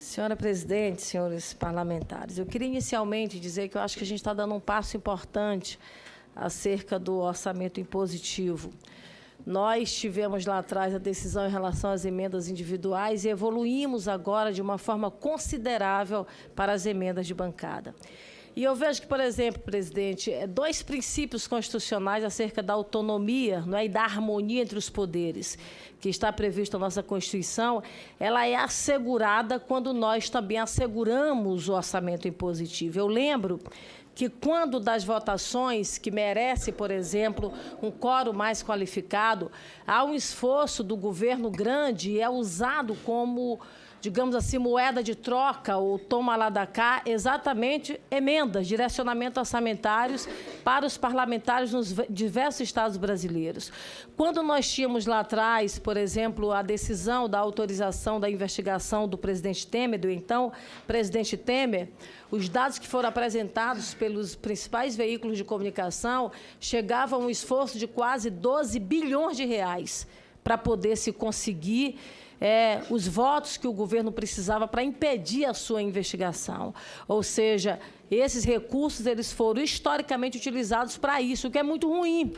Senhora presidente, senhores parlamentares, eu queria inicialmente dizer que eu acho que a gente está dando um passo importante acerca do orçamento impositivo. Nós tivemos lá atrás a decisão em relação às emendas individuais e evoluímos agora de uma forma considerável para as emendas de bancada. E eu vejo que, por exemplo, presidente, dois princípios constitucionais acerca da autonomia, não é, e da harmonia entre os poderes, que está previsto na nossa Constituição, ela é assegurada quando nós também asseguramos o orçamento impositivo. Eu lembro que quando das votações que merece, por exemplo, um quórum mais qualificado, há um esforço do governo grande e é usado como, digamos assim, moeda de troca ou toma lá da cá, exatamente emendas, direcionamentos orçamentários para os parlamentares nos diversos estados brasileiros. Quando nós tínhamos lá atrás, por exemplo, a decisão da autorização da investigação do presidente Temer, do então presidente Temer, os dados que foram apresentados pelos principais veículos de comunicação chegavam a um esforço de quase 12 bilhões de reais para poder se conseguir os votos que o governo precisava para impedir a sua investigação. Ou seja, esses recursos eles foram historicamente utilizados para isso, o que é muito ruim.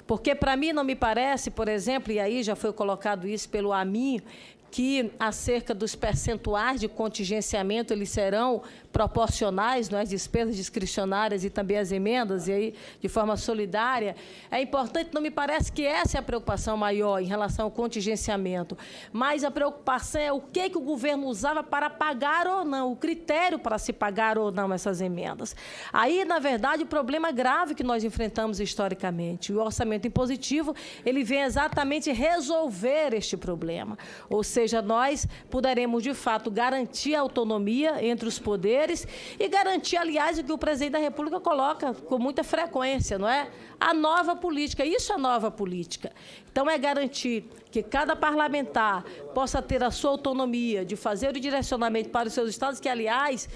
Porque, para mim, não me parece, por exemplo, e aí já foi colocado isso pelo AMIN, que acerca dos percentuais de contingenciamento, eles serão proporcionais, não é, despesas discricionárias e também as emendas, e aí de forma solidária. É importante, não me parece que essa é a preocupação maior em relação ao contingenciamento, mas a preocupação é o que o governo usava para pagar ou não, o critério para se pagar ou não essas emendas. Aí, na verdade, o problema grave que nós enfrentamos historicamente, o orçamento impositivo, ele vem exatamente resolver este problema, ou seja, nós poderemos, de fato, garantir a autonomia entre os poderes e garantir, aliás, o que o presidente da República coloca com muita frequência, não é? A nova política, isso é nova política. Então, é garantir que cada parlamentar possa ter a sua autonomia de fazer o direcionamento para os seus estados, que, aliás,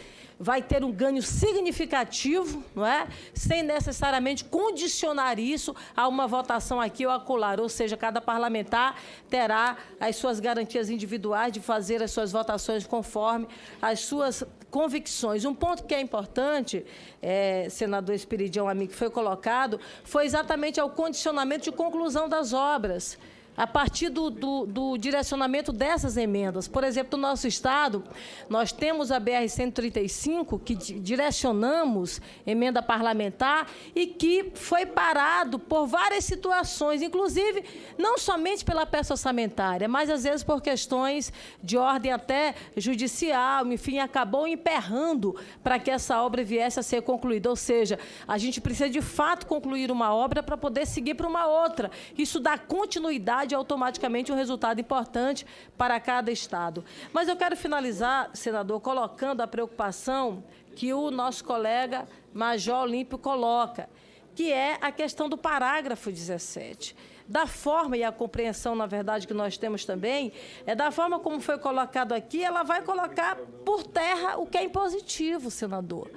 vai ter um ganho significativo, não é? Sem necessariamente condicionar isso a uma votação aqui ou acolá. Ou seja, cada parlamentar terá as suas garantias individuais de fazer as suas votações conforme as suas convicções. Um ponto que é importante, senador Esperidião, amigo, que foi colocado, foi exatamente ao condicionamento de conclusão das obras, a partir do direcionamento dessas emendas. Por exemplo, no nosso estado, nós temos a BR-135, que direcionamos emenda parlamentar e que foi parado por várias situações, inclusive não somente pela peça orçamentária, mas às vezes por questões de ordem até judicial, enfim, acabou emperrando para que essa obra viesse a ser concluída. Ou seja, a gente precisa de fato concluir uma obra para poder seguir para uma outra. Isso dá continuidade automaticamente um resultado importante para cada estado. Mas eu quero finalizar, senador, colocando a preocupação que o nosso colega Major Olímpio coloca, que é a questão do parágrafo 17. Da forma e a compreensão, na verdade, que nós temos também, da forma como foi colocado aqui, ela vai colocar por terra o que é impositivo, senador.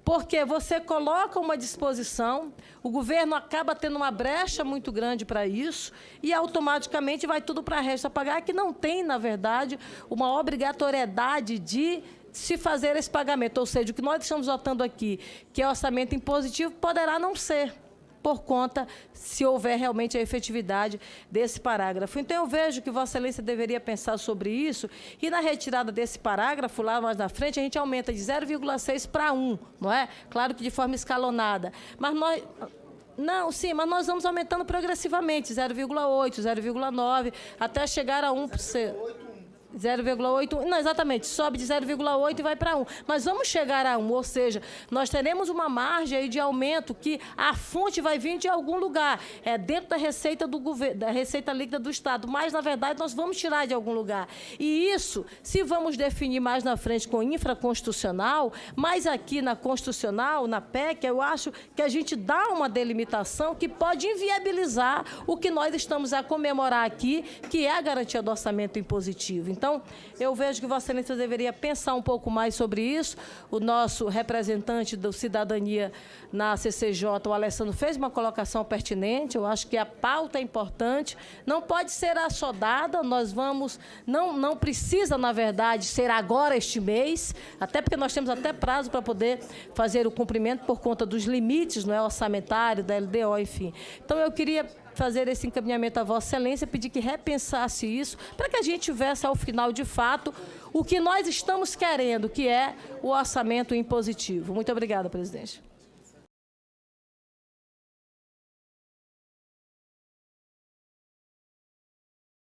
Porque você coloca uma disposição, o governo acaba tendo uma brecha muito grande para isso e automaticamente vai tudo para a resta pagar, que não tem, na verdade, uma obrigatoriedade de se fazer esse pagamento. Ou seja, o que nós estamos votando aqui, que é orçamento impositivo, poderá não ser, por conta, se houver realmente a efetividade desse parágrafo. Então, eu vejo que Vossa Excelência deveria pensar sobre isso e, na retirada desse parágrafo, lá mais na frente, a gente aumenta de 0,6 para 1, não é? Claro que de forma escalonada. Mas nós... Não, sim, mas nós vamos aumentando progressivamente, 0,8, 0,9, até chegar a 1%. 0,8, não, exatamente, sobe de 0,8 e vai para 1. Mas vamos chegar a 1, ou seja, nós teremos uma margem aí de aumento que a fonte vai vir de algum lugar, dentro da receita do governo, da receita líquida do Estado, mas, na verdade, nós vamos tirar de algum lugar. E isso, se vamos definir mais na frente com infraconstitucional, mas aqui na Constitucional, na PEC, eu acho que a gente dá uma delimitação que pode inviabilizar o que nós estamos a comemorar aqui, que é a garantia do orçamento impositivo. Então, eu vejo que Vossa Excelência deveria pensar um pouco mais sobre isso. O nosso representante do Cidadania na CCJ, o Alessandro, fez uma colocação pertinente. Eu acho que a pauta é importante, não pode ser assodada, nós vamos... Não precisa, na verdade, ser agora este mês, até porque nós temos até prazo para poder fazer o cumprimento por conta dos limites, não é, orçamentário, da LDO, enfim. Então, eu queria fazer esse encaminhamento a Vossa Excelência, pedir que repensasse isso, para que a gente tivesse, ao final, de fato, o que nós estamos querendo, que é o orçamento impositivo. Muito obrigada, presidente.